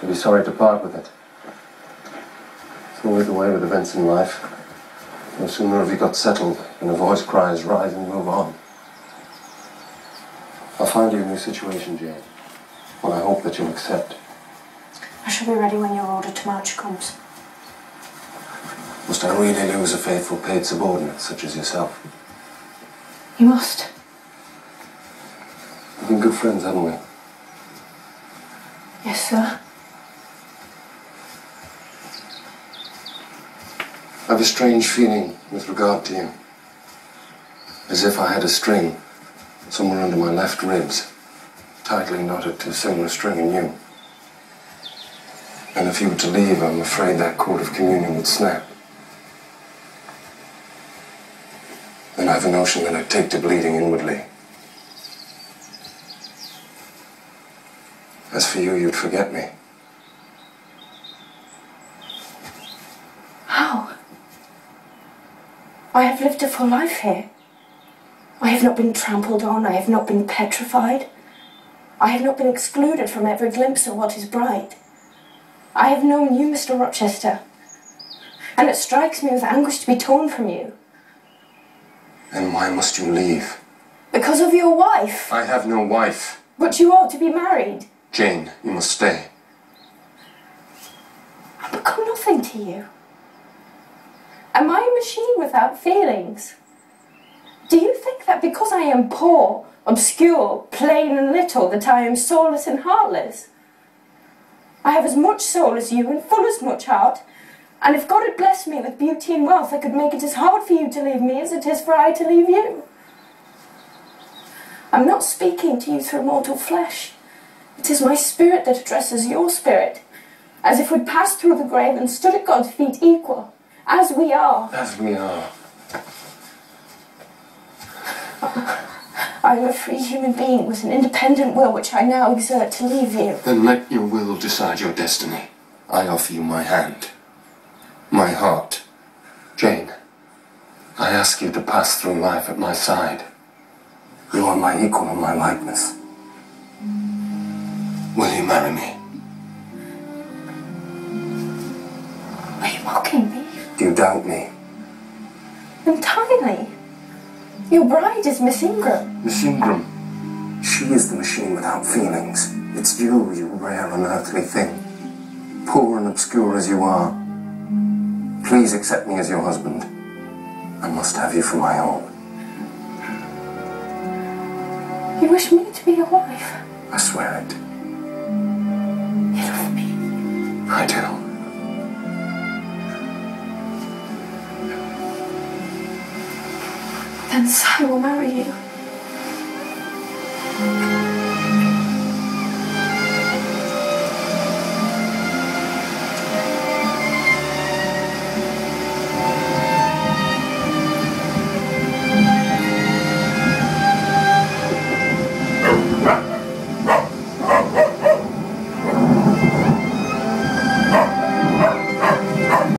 I'd be sorry to part with it. It's always the way with events in life. No sooner have you got settled than a voice cries, rise and move on. I'll find you a new situation, Jane. Well, I hope that you'll accept. I shall be ready when your order to march comes. Must I really lose a faithful paid subordinate such as yourself? You must. We've been good friends, haven't we? Yes, sir. I have a strange feeling with regard to you. As if I had a string somewhere under my left ribs, tightly knotted to a similar string in you. And if you were to leave, I'm afraid that cord of communion would snap. Then I have a notion that I'd take to bleeding inwardly. As for you, you'd forget me. How? I have lived a full life here. I have not been trampled on, I have not been petrified. I have not been excluded from every glimpse of what is bright. I have known you, Mr. Rochester, and it strikes me with anguish to be torn from you. Then why must you leave? Because of your wife. I have no wife. But you ought to be married. Jane, you must stay. I've become nothing to you. Am I a machine without feelings? Do you think that because I am poor, obscure, plain and little, that I am soulless and heartless? I have as much soul as you and full as much heart, and if God had blessed me with beauty and wealth, I could make it as hard for you to leave me as it is for I to leave you. I'm not speaking to you through mortal flesh. It is my spirit that addresses your spirit, as if we'd passed through the grave and stood at God's feet equal, as we are. As we are. I am a free human being with an independent will which I now exert to leave you. Then let your will decide your destiny. I offer you my hand. My heart. Jane, I ask you to pass through life at my side. You are my equal and my likeness. Will you marry me? Are you mocking me? Do you doubt me? Entirely. Your bride is Miss Ingram. Miss Ingram. She is the machine without feelings. It's you, you rare unearthly thing. Poor and obscure as you are. Please accept me as your husband. I must have you for my own. You wish me to be your wife? I swear it. You love me? I do. Then I will marry you.